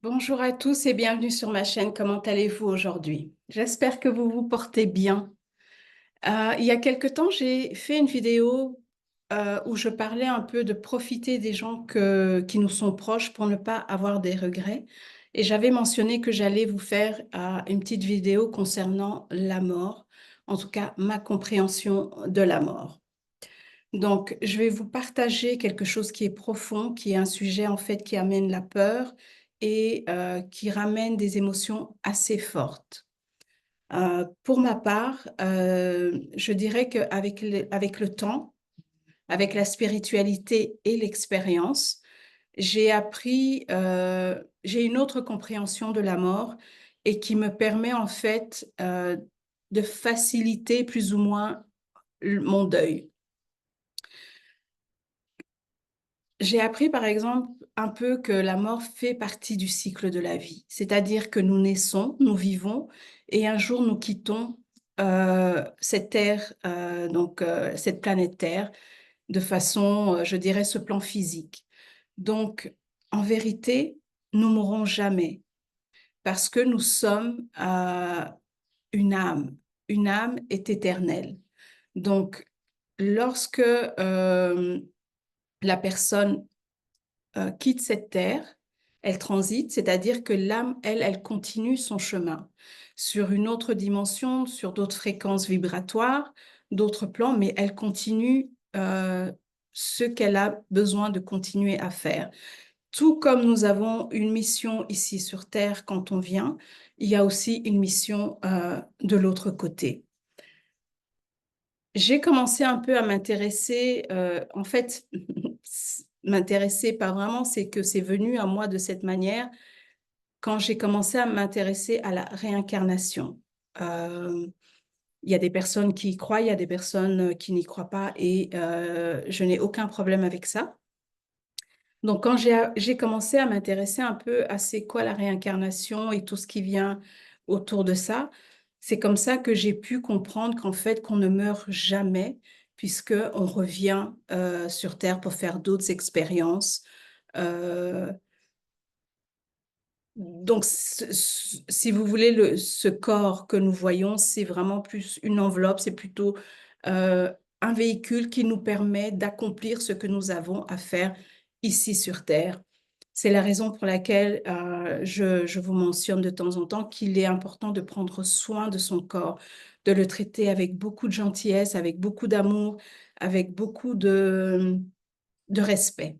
Bonjour à tous et bienvenue sur ma chaîne. Comment allez-vous aujourd'hui? J'espère que vous vous portez bien. Il y a quelque temps, j'ai fait une vidéo où je parlais un peu de profiter des gens qui nous sont proches pour ne pas avoir des regrets. Et j'avais mentionné que j'allais vous faire une petite vidéo concernant la mort, en tout cas ma compréhension de la mort. Donc, je vais vous partager quelque chose qui est profond, qui est un sujet en fait qui amène la peur et qui ramène des émotions assez fortes. Pour ma part, je dirais qu'avec avec le temps, avec la spiritualité et l'expérience, j'ai une autre compréhension de la mort et qui me permet en fait de faciliter plus ou moins mon deuil. J'ai appris, par exemple, un peu que la mort fait partie du cycle de la vie, c'est-à-dire que nous naissons, nous vivons, et un jour nous quittons cette terre, cette planète Terre, de façon, je dirais, ce plan physique. Donc, en vérité, nous mourrons jamais, parce que nous sommes une âme. Une âme est éternelle. Donc, lorsque la personne quitte cette terre, elle transite, c'est-à-dire que l'âme, elle continue son chemin sur une autre dimension, sur d'autres fréquences vibratoires, d'autres plans, mais elle continue ce qu'elle a besoin de continuer à faire. Tout comme nous avons une mission ici sur Terre quand on vient, il y a aussi une mission de l'autre côté. J'ai commencé un peu à m'intéresser, en fait, m'intéresser pas vraiment, c'est que c'est venu à moi de cette manière quand j'ai commencé à m'intéresser à la réincarnation. Euh, il y a des personnes qui y croient, il y a des personnes qui n'y croient pas et je n'ai aucun problème avec ça. Donc, quand j'ai commencé à m'intéresser un peu à c'est quoi la réincarnation et tout ce qui vient autour de ça, c'est comme ça que j'ai pu comprendre qu'en fait, qu'on ne meurt jamais puisque on revient sur Terre pour faire d'autres expériences. Euh, donc, si vous voulez, ce corps que nous voyons, c'est vraiment plus une enveloppe, c'est plutôt euh, un véhicule qui nous permet d'accomplir ce que nous avons à faire ici sur Terre. C'est la raison pour laquelle je vous mentionne de temps en temps qu'il est important de prendre soin de son corps, de le traiter avec beaucoup de gentillesse, avec beaucoup d'amour, avec beaucoup de respect.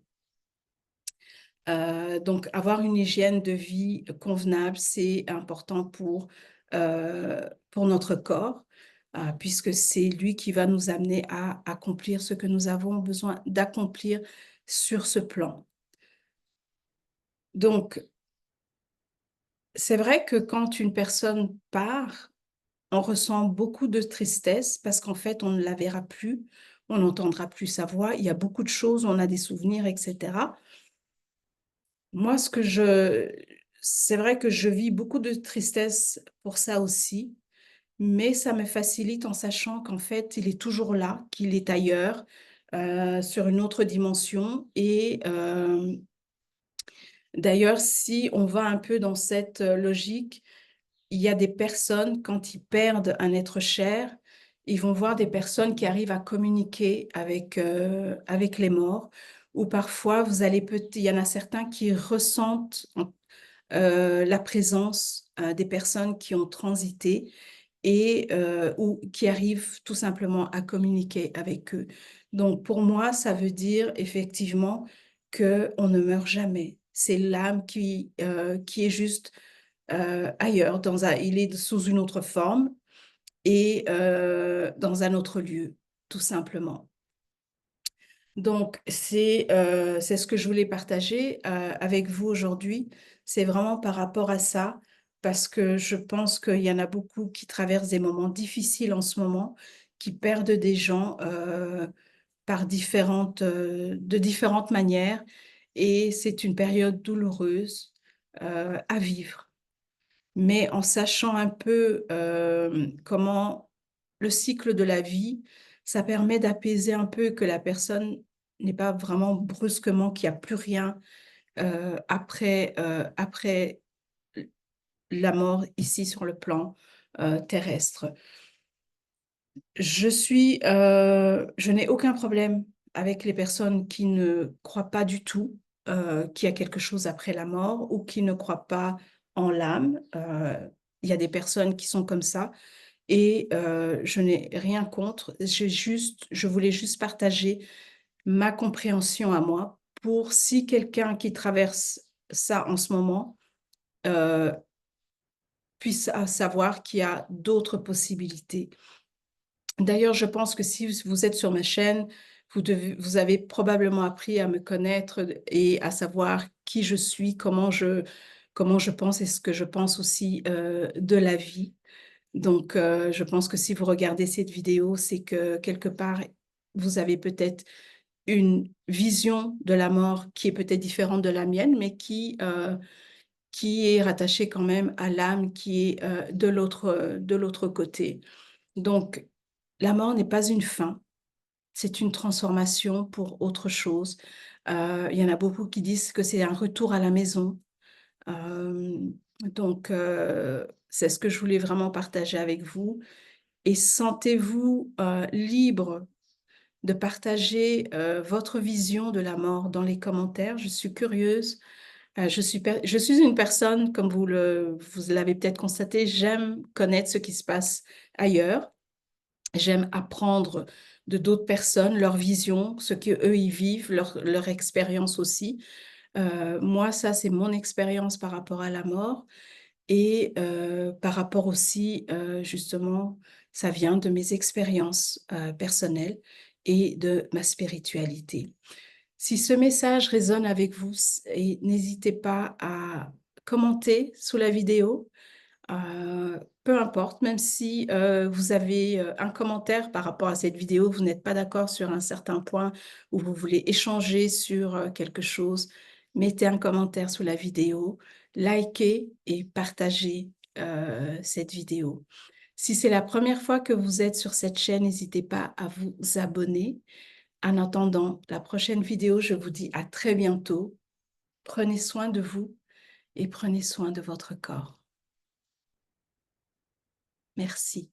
Donc, avoir une hygiène de vie convenable, c'est important pour notre corps, puisque c'est lui qui va nous amener à accomplir ce que nous avons besoin d'accomplir sur ce plan. Donc, c'est vrai que quand une personne part, on ressent beaucoup de tristesse parce qu'en fait, on ne la verra plus, on n'entendra plus sa voix, il y a beaucoup de choses, on a des souvenirs, etc. Moi, c'est vrai que je vis beaucoup de tristesse pour ça aussi, mais ça me facilite en sachant qu'en fait, il est toujours là, qu'il est ailleurs, sur une autre dimension. Et d'ailleurs, si on va un peu dans cette logique, il y a des personnes, quand ils perdent un être cher, ils vont voir des personnes qui arrivent à communiquer avec les morts, ou parfois, il y en a certains qui ressentent la présence des personnes qui ont transité et ou qui arrivent tout simplement à communiquer avec eux. Donc pour moi, ça veut dire effectivement qu'on ne meurt jamais. C'est l'âme qui est juste ailleurs, il est sous une autre forme et dans un autre lieu, tout simplement. Donc, c'est ce que je voulais partager avec vous aujourd'hui. C'est vraiment par rapport à ça, parce que je pense qu'il y en a beaucoup qui traversent des moments difficiles en ce moment, qui perdent des gens de différentes manières, et c'est une période douloureuse à vivre. Mais en sachant un peu comment le cycle de la vie, ça permet d'apaiser un peu que la personne n'est pas vraiment brusquement, qu'il n'y a plus rien, après la mort ici sur le plan terrestre. Je n'ai aucun problème avec les personnes qui ne croient pas du tout qu'il y a quelque chose après la mort ou qui ne croient pas en l'âme. Il y a des personnes qui sont comme ça et je n'ai rien contre. Je voulais juste partager ma compréhension à moi pour si quelqu'un qui traverse ça en ce moment euh, puisse savoir qu'il y a d'autres possibilités. D'ailleurs, je pense que si vous êtes sur ma chaîne, vous avez probablement appris à me connaître et à savoir qui je suis, comment je pense et ce que je pense aussi de la vie. Donc, je pense que si vous regardez cette vidéo, c'est que quelque part, vous avez peut-être une vision de la mort qui est peut-être différente de la mienne, mais qui est rattachée quand même à l'âme qui est de l'autre côté. Donc, la mort n'est pas une fin, c'est une transformation pour autre chose. Il y en a beaucoup qui disent que c'est un retour à la maison. Euh, donc, c'est ce que je voulais vraiment partager avec vous. Et sentez-vous libre de partager votre vision de la mort dans les commentaires. Je suis curieuse. Je suis une personne, comme vous l'avez peut-être constaté, j'aime connaître ce qui se passe ailleurs. J'aime apprendre de d'autres personnes, leur vision, ce qu'eux y vivent, leur expérience aussi. Moi, ça, c'est mon expérience par rapport à la mort et par rapport aussi, justement, ça vient de mes expériences personnelles et de ma spiritualité. Si ce message résonne avec vous, n'hésitez pas à commenter sous la vidéo, peu importe, même si vous avez un commentaire par rapport à cette vidéo, vous n'êtes pas d'accord sur un certain point ou vous voulez échanger sur quelque chose, mettez un commentaire sous la vidéo, likez et partagez cette vidéo. Si c'est la première fois que vous êtes sur cette chaîne, n'hésitez pas à vous abonner. En attendant la prochaine vidéo, je vous dis à très bientôt. Prenez soin de vous et prenez soin de votre corps. Merci.